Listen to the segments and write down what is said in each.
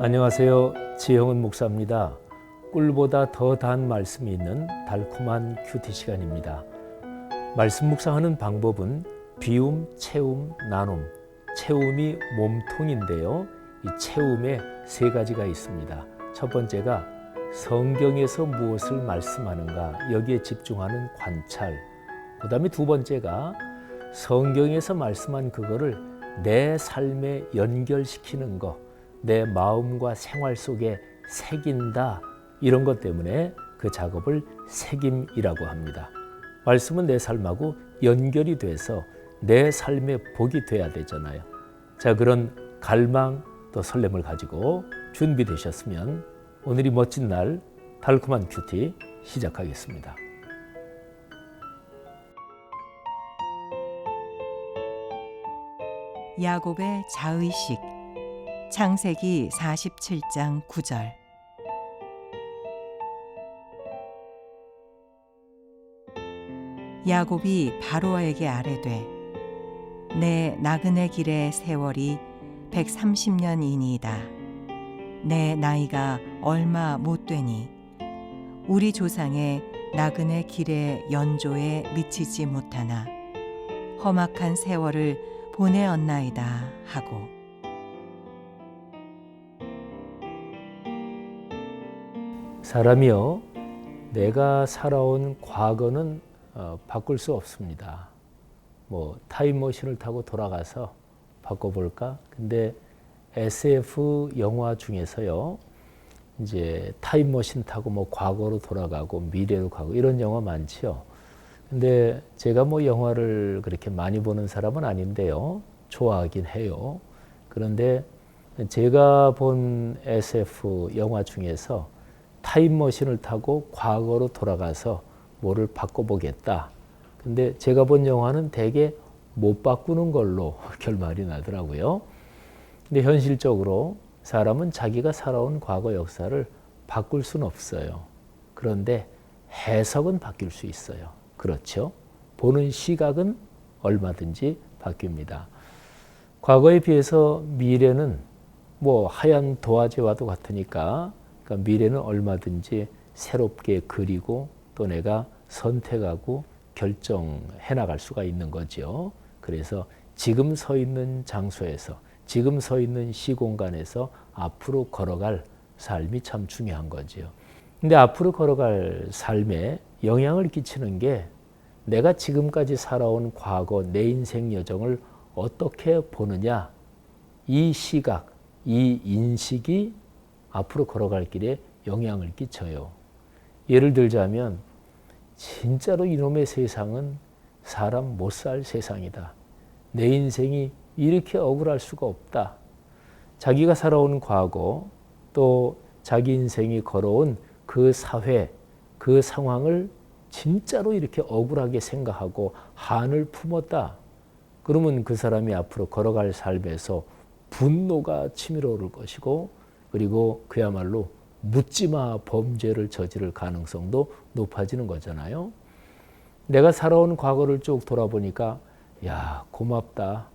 안녕하세요. 지형은 목사입니다. 꿀보다 더 단 말씀이 있는 달콤한 큐티 시간입니다. 말씀 묵상하는 방법은 비움, 채움, 나눔. 채움이 몸통인데요. 이 채움에 세 가지가 있습니다. 첫 번째가 성경에서 무엇을 말씀하는가 여기에 집중하는 관찰. 그 다음에 두 번째가 성경에서 말씀한 그거를 내 삶에 연결시키는 것. 내 마음과 생활 속에 새긴다. 이런 것 때문에 그 작업을 새김이라고 합니다. 말씀은 내 삶하고 연결이 돼서 내 삶의 복이 돼야 되잖아요. 자, 그런 갈망 또 설렘을 가지고 준비되셨으면 오늘이 멋진 날 달콤한 큐티 시작하겠습니다. 야곱의 자의식 창세기 47장 9절. 야곱이 바로에게 아뢰되 내 나그네 길의 세월이 130년이니이다. 내 나이가 얼마 못 되니 우리 조상의 나그네 길의 연조에 미치지 못하나 험악한 세월을 보내었나이다 하고. 사람이요, 내가 살아온 과거는 바꿀 수 없습니다. 타임머신을 타고 돌아가서 바꿔볼까? 근데 SF 영화 중에서요, 이제 타임머신 타고 과거로 돌아가고 미래로 가고 이런 영화 많지요. 근데 제가 영화를 그렇게 많이 보는 사람은 아닌데요, 좋아하긴 해요. 그런데 제가 본 SF 영화 중에서 타임머신을 타고 과거로 돌아가서 뭐를 바꿔보겠다. 근데 제가 본 영화는 대개 못 바꾸는 걸로 결말이 나더라고요. 근데 현실적으로 사람은 자기가 살아온 과거 역사를 바꿀 수는 없어요. 그런데 해석은 바뀔 수 있어요. 그렇죠? 보는 시각은 얼마든지 바뀝니다. 과거에 비해서 미래는 하얀 도화지와도 같으니까 미래는 얼마든지 새롭게 그리고 또 내가 선택하고 결정해 나갈 수가 있는 거죠. 그래서 지금 서 있는 장소에서 지금 서 있는 시공간에서 앞으로 걸어갈 삶이 참 중요한 거죠. 근데 앞으로 걸어갈 삶에 영향을 끼치는 게 내가 지금까지 살아온 과거 내 인생 여정을 어떻게 보느냐, 이 시각, 이 인식이 앞으로 걸어갈 길에 영향을 끼쳐요. 예를 들자면 진짜로 이놈의 세상은 사람 못 살 세상이다. 내 인생이 이렇게 억울할 수가 없다. 자기가 살아온 과거 또 자기 인생이 걸어온 그 사회, 그 상황을 진짜로 이렇게 억울하게 생각하고 한을 품었다. 그러면 그 사람이 앞으로 걸어갈 삶에서 분노가 치밀어 오를 것이고 그리고 그야말로 묻지마 범죄를 저지를 가능성도 높아지는 거잖아요. 내가 살아온 과거를 쭉 돌아보니까 야, 고맙다.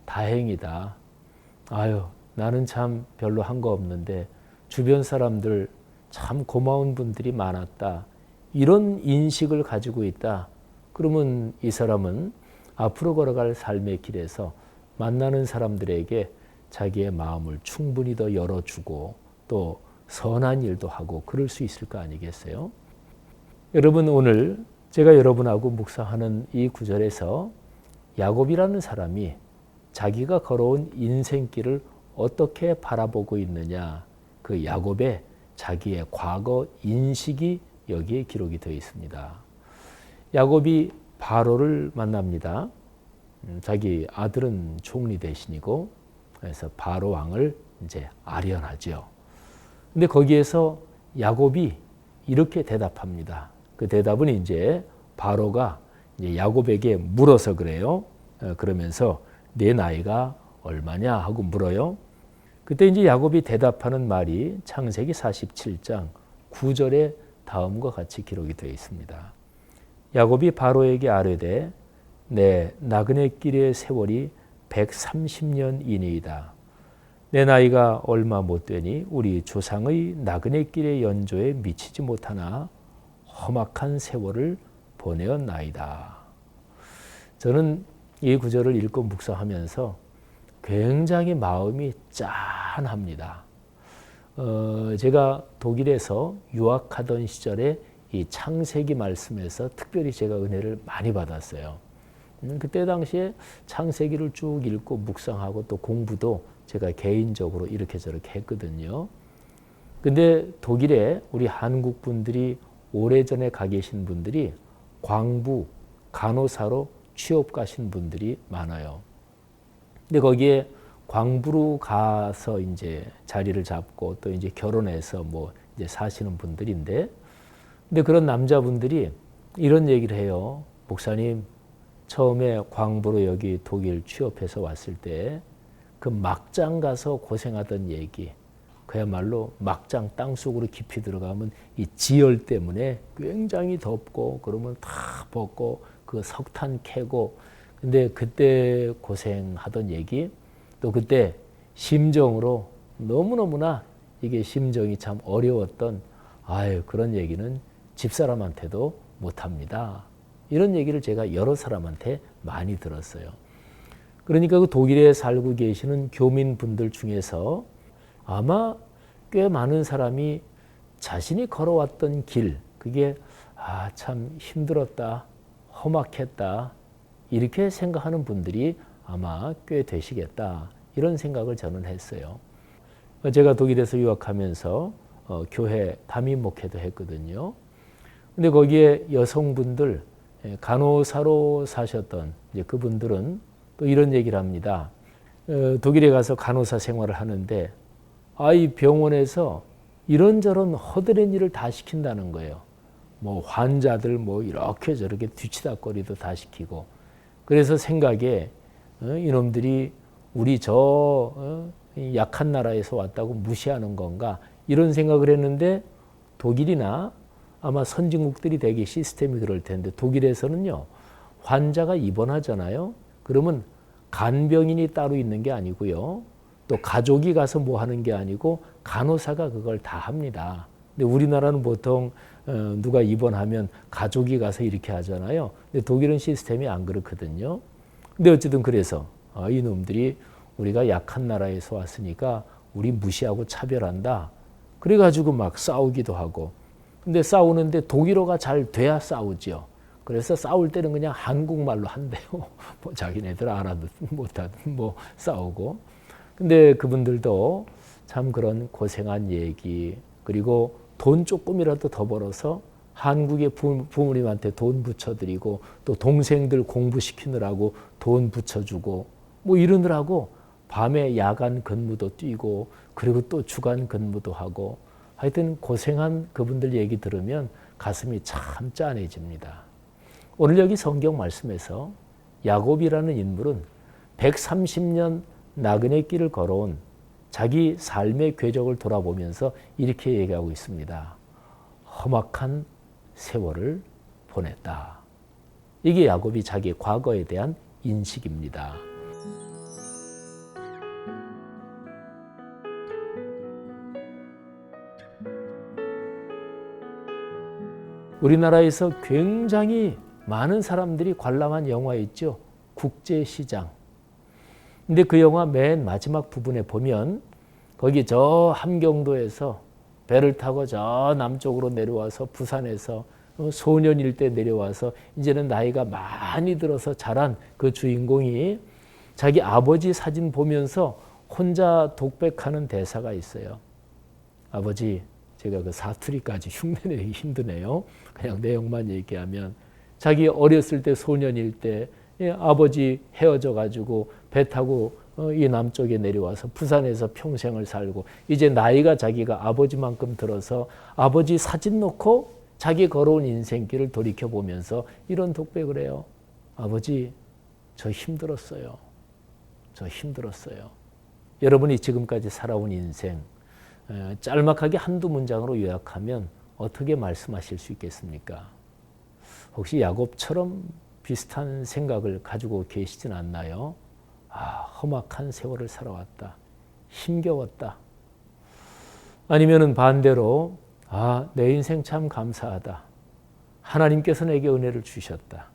다행이다. 아유, 나는 참 별로 한 거 없는데 주변 사람들 참 고마운 분들이 많았다. 이런 인식을 가지고 있다. 그러면 이 사람은 앞으로 걸어갈 삶의 길에서 만나는 사람들에게 자기의 마음을 충분히 더 열어주고 또 선한 일도 하고 그럴 수 있을 거 아니겠어요? 여러분, 오늘 제가 여러분하고 묵상하는 이 구절에서 야곱이라는 사람이 자기가 걸어온 인생길을 어떻게 바라보고 있느냐, 그 야곱의 자기의 과거 인식이 여기에 기록이 되어 있습니다. 야곱이 바로를 만납니다. 자기 아들은 총리 대신이고 그래서 바로 왕을 이제 아련하죠. 근데 거기에서 야곱이 이렇게 대답합니다. 그 대답은 이제 바로가 이제 야곱에게 물어서 그래요. 그러면서 내 나이가 얼마냐 하고 물어요. 그때 이제 야곱이 대답하는 말이 창세기 47장 9절에 다음과 같이 기록이 되어 있습니다. 야곱이 바로에게 아뢰되 내 나그네 길의 세월이 130년이니이다. 내 나이가 얼마 못 되니 우리 조상의 나그네 길의 연조에 미치지 못하나 험악한 세월을 보내었나이다. 저는 이 구절을 읽고 묵상하면서 굉장히 마음이 짠합니다. 제가 독일에서 유학하던 시절에 이 창세기 말씀에서 특별히 제가 은혜를 많이 받았어요. 그때 당시에 창세기를 쭉 읽고 묵상하고 또 공부도 제가 개인적으로 이렇게 저렇게 했거든요. 근데 독일에 우리 한국 분들이 오래전에 가 계신 분들이 광부, 간호사로 취업 가신 분들이 많아요. 근데 거기에 광부로 가서 이제 자리를 잡고 또 이제 결혼해서 뭐 이제 사시는 분들인데, 근데 그런 남자분들이 이런 얘기를 해요. 목사님, 처음에 광부로 여기 독일 취업해서 왔을 때 그 막장 가서 고생하던 얘기, 그야말로 막장 땅속으로 깊이 들어가면 이 지열 때문에 굉장히 덥고 그러면 다 벗고 그 석탄 캐고, 근데 그때 고생하던 얘기, 또 그때 심정으로 너무너무나 이게 심정이 참 어려웠던 그런 얘기는 집사람한테도 못합니다. 이런 얘기를 제가 여러 사람한테 많이 들었어요. 그러니까 그 독일에 살고 계시는 교민분들 중에서 아마 꽤 많은 사람이 자신이 걸어왔던 길, 그게 참 힘들었다, 험악했다, 이렇게 생각하는 분들이 아마 꽤 되시겠다, 이런 생각을 저는 했어요. 제가 독일에서 유학하면서 교회 담임 목회도 했거든요. 근데 거기에 여성분들, 간호사로 사셨던 이제 그분들은 또 이런 얘기를 합니다. 독일에 가서 간호사 생활을 하는데 이 병원에서 이런저런 허드렛 일을 다 시킨다는 거예요. 뭐 환자들 뭐 이렇게 저렇게 뒤치다거리도 다 시키고, 그래서 생각에 이놈들이 우리 저 약한 나라에서 왔다고 무시하는 건가, 이런 생각을 했는데, 독일이나 아마 선진국들이 되게 시스템이 그럴 텐데 독일에서는요, 환자가 입원하잖아요. 그러면 간병인이 따로 있는 게 아니고요, 또 가족이 가서 뭐 하는 게 아니고 간호사가 그걸 다 합니다. 근데 우리나라는 보통 누가 입원하면 가족이 가서 이렇게 하잖아요. 근데 독일은 시스템이 안 그렇거든요. 근데 어쨌든 그래서 이놈들이 우리가 약한 나라에서 왔으니까 우리 무시하고 차별한다, 그래가지고 막 싸우기도 하고. 근데 싸우는데 독일어가 잘 돼야 싸우죠. 그래서 싸울 때는 그냥 한국말로 한대요. 뭐 자기네들 알아듣든 못하든 뭐 싸우고. 근데 그분들도 참 그런 고생한 얘기, 그리고 돈 조금이라도 더 벌어서 한국의 부모님한테 돈 붙여드리고, 또 동생들 공부시키느라고 돈 붙여주고, 뭐 이러느라고 밤에 야간 근무도 뛰고, 그리고 또 주간 근무도 하고, 하여튼 고생한 그분들 얘기 들으면 가슴이 참 짠해집니다. 오늘 여기 성경 말씀에서 야곱이라는 인물은 130년 나그네 길을 걸어온 자기 삶의 궤적을 돌아보면서 이렇게 얘기하고 있습니다. 험악한 세월을 보냈다. 이게 야곱이 자기 과거에 대한 인식입니다. 우리나라에서 굉장히 많은 사람들이 관람한 영화 있죠. 국제시장. 근데 그 영화 맨 마지막 부분에 보면 거기 저 함경도에서 배를 타고 저 남쪽으로 내려와서 부산에서 소년일 때 내려와서 이제는 나이가 많이 들어서 자란 그 주인공이 자기 아버지 사진 보면서 혼자 독백하는 대사가 있어요. 아버지, 제가 그 사투리까지 흉내내기 힘드네요. 그냥 내용만 얘기하면, 자기 어렸을 때 소년일 때 아버지 헤어져 가지고 배 타고 이 남쪽에 내려와서 부산에서 평생을 살고, 이제 나이가 자기가 아버지만큼 들어서 아버지 사진 놓고 자기 걸어온 인생길을 돌이켜보면서 이런 독백을 해요. 아버지, 저 힘들었어요. 저 힘들었어요. 여러분이 지금까지 살아온 인생 짤막하게 한두 문장으로 요약하면 어떻게 말씀하실 수 있겠습니까? 혹시 야곱처럼 비슷한 생각을 가지고 계시진 않나요? 험악한 세월을 살아왔다. 힘겨웠다. 아니면은 반대로 내 인생 참 감사하다. 하나님께서 내게 은혜를 주셨다.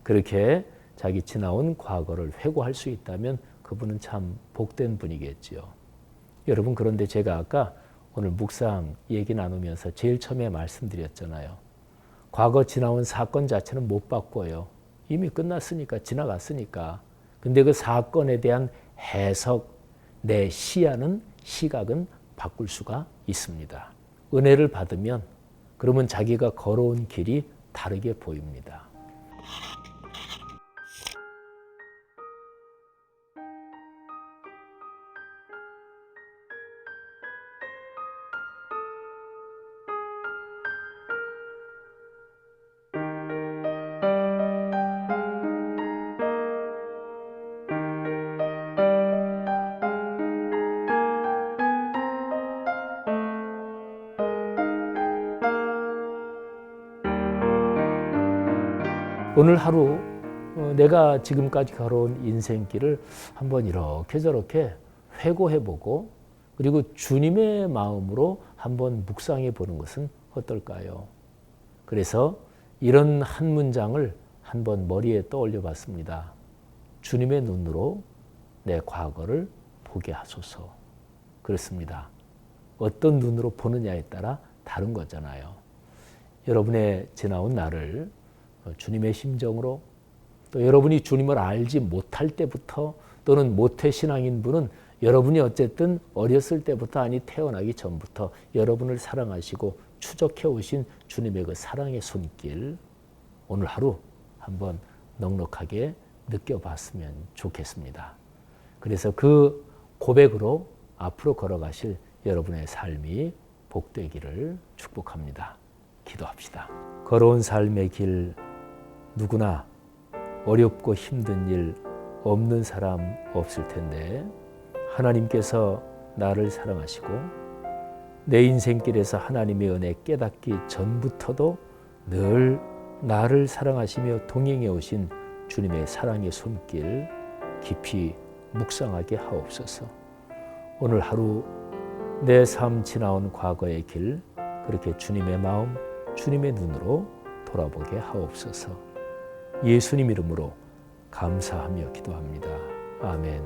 그렇게 자기 지나온 과거를 회고할 수 있다면 그분은 참 복된 분이겠지요. 여러분, 그런데 제가 아까 오늘 묵상 얘기 나누면서 제일 처음에 말씀드렸잖아요. 과거 지나온 사건 자체는 못 바꿔요. 이미 끝났으니까, 지나갔으니까. 근데 그 사건에 대한 해석, 내 시각은 바꿀 수가 있습니다. 은혜를 받으면 그러면 자기가 걸어온 길이 다르게 보입니다. 오늘 하루 내가 지금까지 걸어온 인생길을 한번 이렇게 저렇게 회고해보고 그리고 주님의 마음으로 한번 묵상해 보는 것은 어떨까요? 그래서 이런 한 문장을 한번 머리에 떠올려 봤습니다. 주님의 눈으로 내 과거를 보게 하소서. 그렇습니다. 어떤 눈으로 보느냐에 따라 다른 거잖아요. 여러분의 지나온 날을 주님의 심정으로, 또 여러분이 주님을 알지 못할 때부터, 또는 모태신앙인 분은 여러분이 어쨌든 어렸을 때부터, 아니 태어나기 전부터 여러분을 사랑하시고 추적해 오신 주님의 그 사랑의 손길, 오늘 하루 한번 넉넉하게 느껴봤으면 좋겠습니다. 그래서 그 고백으로 앞으로 걸어가실 여러분의 삶이 복되기를 축복합니다. 기도합시다. 걸어온 삶의 길, 누구나 어렵고 힘든 일 없는 사람 없을 텐데, 하나님께서 나를 사랑하시고 내 인생길에서 하나님의 은혜 깨닫기 전부터도 늘 나를 사랑하시며 동행해 오신 주님의 사랑의 손길 깊이 묵상하게 하옵소서. 오늘 하루 내 삶 지나온 과거의 길, 그렇게 주님의 마음, 주님의 눈으로 돌아보게 하옵소서. 예수님 이름으로 감사하며 기도합니다. 아멘.